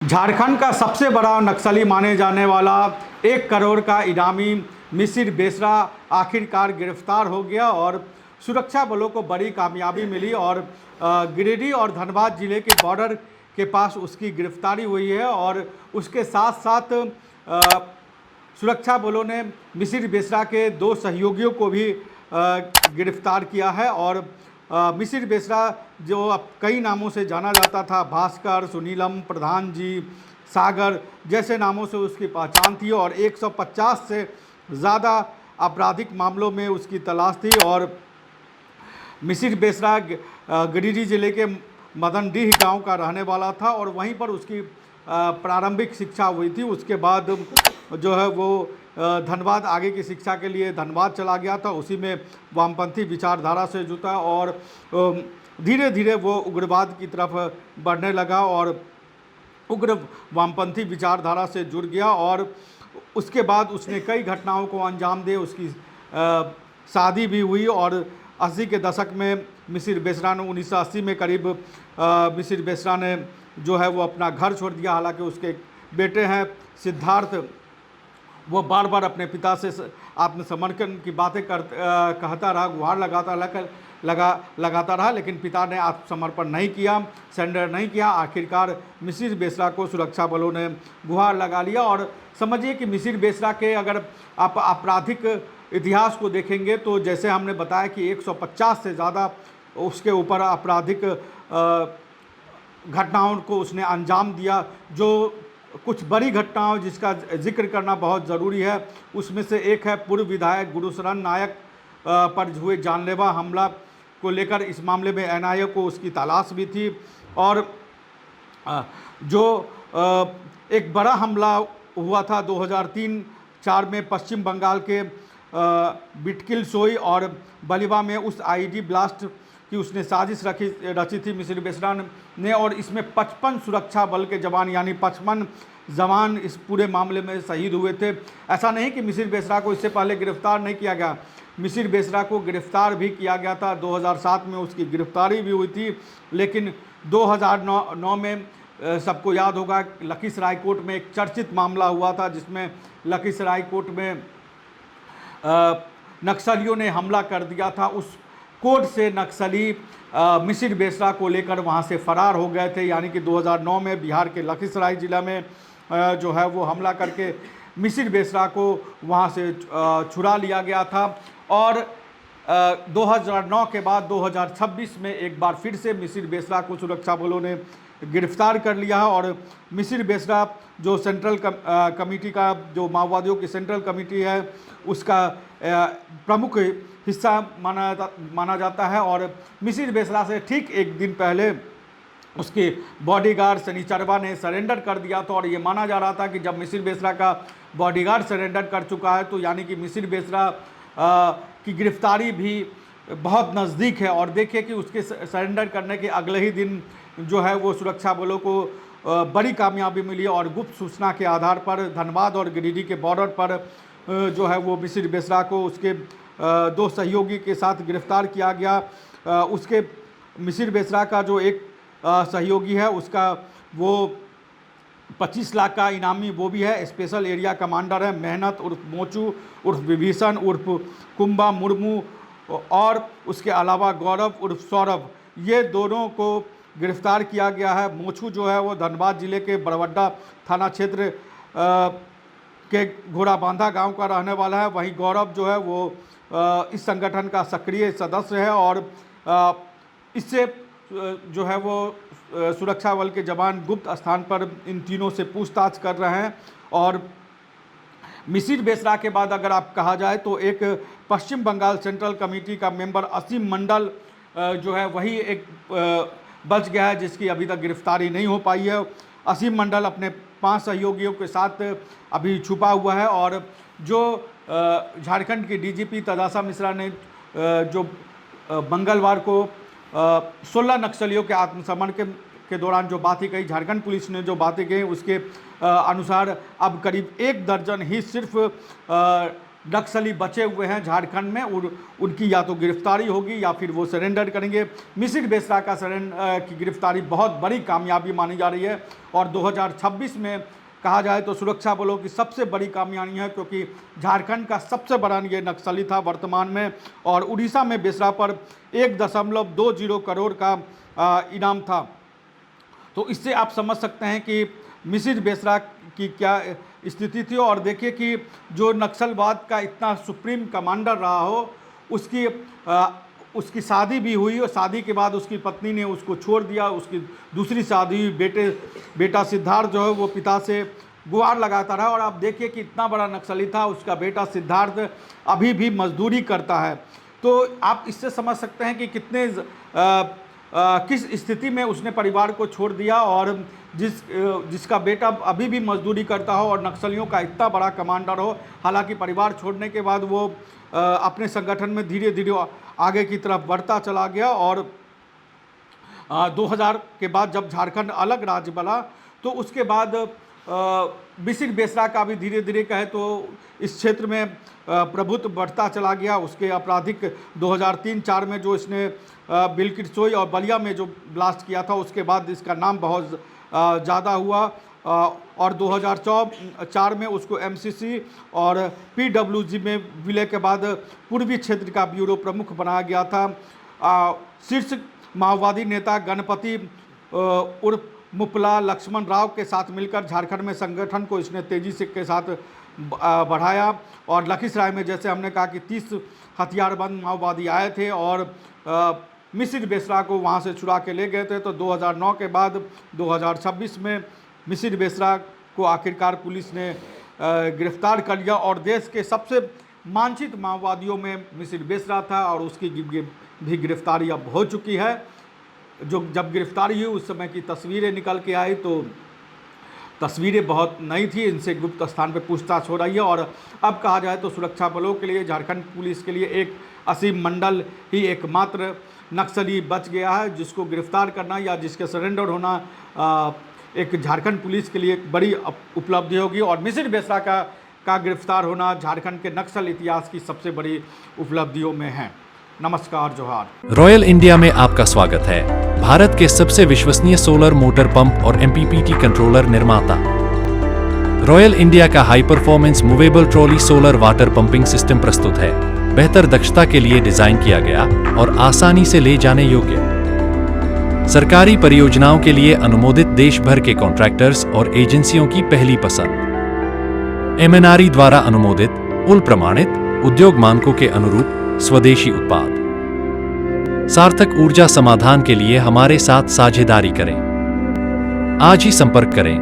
झारखंड का सबसे बड़ा नक्सली माने जाने वाला 1 करोड़ का इनामी मिसिर बेसरा आखिरकार गिरफ्तार हो गया और सुरक्षा बलों को बड़ी कामयाबी मिली और गिरिडीह और धनबाद जिले के बॉर्डर के पास उसकी गिरफ्तारी हुई है। और उसके साथ साथ सुरक्षा बलों ने मिसिर बेसरा के 2 सहयोगियों को भी गिरफ्तार किया है। और मिसिर बेसरा जो अब कई नामों से जाना जाता था, भास्कर, सुनीलम, प्रधान जी, सागर जैसे नामों से उसकी पहचान थी और 150 से ज़्यादा आपराधिक मामलों में उसकी तलाश थी। और मिसिर बेसरा गिरिडीह जिले के मदनडीह गांव का रहने वाला था और वहीं पर उसकी प्रारंभिक शिक्षा हुई थी। उसके बाद जो है वो धनबाद आगे की शिक्षा के लिए धनबाद चला गया था। उसी में वामपंथी विचारधारा से जुटा और धीरे धीरे वो उग्रवाद की तरफ बढ़ने लगा और उग्र वामपंथी विचारधारा से जुड़ गया। और उसके बाद उसने कई घटनाओं को अंजाम दिए। उसकी शादी भी हुई और 80 के दशक में मिसिर बेसरा ने 1980 में करीब मिसिर बेसरा ने जो है वो अपना घर छोड़ दिया। हालांकि उसके बेटे हैं सिद्धार्थ, वो बार बार अपने पिता से आत्मसमर्पण की बातें कहता रहा, गुहार लगाता रहा, लेकिन पिता ने आत्मसमर्पण नहीं किया, सरेंडर नहीं किया। आखिरकार मिसिर बेसरा को सुरक्षा बलों ने गुहार लगा लिया। और समझिए कि मिसिर बेसरा के अगर आप आपराधिक इतिहास को देखेंगे तो जैसे हमने बताया कि 150 से ज़्यादा उसके ऊपर आपराधिक घटनाओं को उसने अंजाम दिया। जो कुछ बड़ी घटनाओं जिसका जिक्र करना बहुत ज़रूरी है, उसमें से एक है पूर्व विधायक गुरुशरण नायक पर हुए जानलेवा हमला को लेकर। इस मामले में एनआईए को उसकी तलाश भी थी। और जो एक बड़ा हमला हुआ था 2003-04 में पश्चिम बंगाल के बिटकिल सोई और बलिवा में, उस आईडी ब्लास्ट की उसने साजिश रची थी मिसिर बेसरा ने। और इसमें 55 सुरक्षा बल के जवान यानी 55 जवान इस पूरे मामले में शहीद हुए थे। ऐसा नहीं कि मिसिर बेसरा को इससे पहले गिरफ्तार नहीं किया गया, मिसिर बेसरा को गिरफ्तार भी किया गया था। 2007 में उसकी गिरफ्तारी भी हुई थी। लेकिन 2009 में सबको याद होगा लखीसराय कोर्ट में एक चर्चित मामला हुआ था जिसमें लखीसराय कोर्ट में नक्सलियों ने हमला कर दिया था। उस कोर्ट से नक्सली मिसिर बेसरा को लेकर वहां से फरार हो गए थे। यानी कि 2009 में बिहार के लखीसराय जिला में जो है वो हमला करके मिसिर बेसरा को वहां से छुड़ा लिया गया था। और 2009 के बाद 2026 में एक बार फिर से मिसिर बेसरा को सुरक्षा बलों ने गिरफ्तार कर लिया। और मिसिर बेसरा जो सेंट्रल कमेटी का, जो माओवादियों की सेंट्रल कमेटी है, उसका प्रमुख हिस्सा माना जाता है। और मिसिर बेसरा से ठीक एक दिन पहले उसके बॉडीगार्ड शनिचरवा ने सरेंडर कर दिया था। और ये माना जा रहा था कि जब मिसिर बेसरा का बॉडीगार्ड सरेंडर कर चुका है तो यानी कि मिसिर बेसरा की गिरफ्तारी भी बहुत नज़दीक है। और देखिए कि उसके सरेंडर करने के अगले ही दिन जो है वो सुरक्षा बलों को बड़ी कामयाबी मिली और गुप्त सूचना के आधार पर धनबाद और गिरिडीह के बॉर्डर पर जो है वो मिसिर बेसरा को उसके 2 सहयोगी के साथ गिरफ्तार किया गया। उसके मिसिर बेसरा का जो एक सहयोगी है उसका वो 25 लाख का इनामी वो भी है, स्पेशल एरिया कमांडर है, मेहनत उर्फ मोचू उर्फ विभीषण उर्फ कुंबा मुर्मू। और उसके अलावा गौरव उर्फ सौरभ, ये दोनों को गिरफ्तार किया गया है। मोचू जो है वो धनबाद जिले के बड़वड्डा थाना क्षेत्र के घोड़ाबांधा गांव का रहने वाला है। वहीं गौरव जो है वो इस संगठन का सक्रिय सदस्य है। और इससे जो है वो सुरक्षा बल के जवान गुप्त स्थान पर इन तीनों से पूछताछ कर रहे हैं। और मिसिर बेसरा के बाद अगर आप कहा जाए तो एक पश्चिम बंगाल सेंट्रल कमेटी का मेंबर असीम मंडल जो है वही एक बच गया है जिसकी अभी तक गिरफ्तारी नहीं हो पाई है। असीम मंडल अपने 5 सहयोगियों के साथ अभी छुपा हुआ है। और जो झारखंड की डीजीपी तदासा मिश्रा ने जो मंगलवार को 16 नक्सलियों के आत्मसमर्पण के दौरान जो बातें कही, झारखंड पुलिस ने जो बातें कही, उसके अनुसार अब करीब 1 दर्जन ही सिर्फ नक्सली बचे हुए हैं झारखंड में, उनकी या तो गिरफ्तारी होगी या फिर वो सरेंडर करेंगे। मिसिर बेसरा की गिरफ्तारी बहुत बड़ी कामयाबी मानी जा रही है और 2026 में कहा जाए तो सुरक्षा बलों की सबसे बड़ी कामयाबी है, क्योंकि झारखंड का सबसे बड़ा ये नक्सली था वर्तमान में, और उड़ीसा में बेसरा पर 1.20 करोड़ का इनाम था। तो इससे आप समझ सकते हैं कि मिसिर बेसरा की क्या स्थिति थी। और देखिए कि जो नक्सलवाद का इतना सुप्रीम कमांडर रहा हो, उसकी शादी भी हुई और शादी के बाद उसकी पत्नी ने उसको छोड़ दिया, उसकी दूसरी शादी हुई, बेटा सिद्धार्थ जो है वो पिता से गुहार लगाता रहा। और आप देखिए कि इतना बड़ा नक्सली था, उसका बेटा सिद्धार्थ अभी भी मजदूरी करता है। तो आप इससे समझ सकते हैं कि किस स्थिति में उसने परिवार को छोड़ दिया, और जिसका बेटा अभी भी मजदूरी करता हो और नक्सलियों का इतना बड़ा कमांडर हो। हालांकि परिवार छोड़ने के बाद वो अपने संगठन में धीरे धीरे आगे की तरफ बढ़ता चला गया, और 2000 के बाद जब झारखंड अलग राज्य बना तो उसके बाद मिसिर बेसरा का भी धीरे धीरे कहे तो इस क्षेत्र में प्रभुत्व बढ़ता चला गया। उसके आपराधिक 2003-04 में जो इसने बिलकिरसोई और बलिया में जो ब्लास्ट किया था, उसके बाद इसका नाम बहुत ज़्यादा हुआ, और 2004 में उसको MCC और PWG में विलय के बाद पूर्वी क्षेत्र का ब्यूरो प्रमुख बनाया गया था। शीर्ष माओवादी नेता गणपति उर्फ मुपला लक्ष्मण राव के साथ मिलकर झारखंड में संगठन को इसने तेज़ी से के साथ बढ़ाया, और लखीसराय में जैसे हमने कहा कि 30 हथियारबंद माओवादी आए थे और मिसिर बेसरा को वहाँ से छुड़ा के ले गए थे। तो 2009 के बाद 2026 में मिसिर बेसरा को आखिरकार पुलिस ने गिरफ्तार कर लिया, और देश के सबसे वांछित माओवादियों में मिसिर बेसरा था, और उसकी भी गिरफ्तारी अब हो चुकी है। जब गिरफ्तारी हुई उस समय की तस्वीरें निकल के आई तो तस्वीरें बहुत नई थी, इनसे गुप्त स्थान पर पूछताछ हो रही है। और अब कहा जाए तो सुरक्षा बलों के लिए, झारखंड पुलिस के लिए एक असीम मंडल ही एकमात्र नक्सली बच गया है, जिसको गिरफ्तार करना या जिसके सरेंडर होना एक झारखंड पुलिस के लिए एक बड़ी उपलब्धि होगी, और मिसिर बेसरा का गिरफ्तार होना झारखंड के नक्सल इतिहास की सबसे बड़ी उपलब्धियों में है। नमस्कार, जोहार। रॉयल इंडिया में आपका स्वागत है। भारत के सबसे विश्वसनीय सोलर मोटर पंप और MPPT कंट्रोलर निर्माता रॉयल इंडिया का high performance movable trolley solar water pumping system प्रस्तुत है। बेहतर दक्षता के लिए डिजाइन किया गया और आसानी से ले जाने योग्य। सरकारी परियोजनाओं के लिए अनुमोदित देश भर के कॉन्ट्रैक्टर्स और एजेंसियों की पहली पसंद। MNRE द्वारा अनुमोदित, उल प्रमाणित, उद्योग मानकों के अनुरूप स्वदेशी उत्पाद। सार्थक ऊर्जा समाधान के लिए हमारे साथ साझेदारी करें। आज ही संपर्क करें।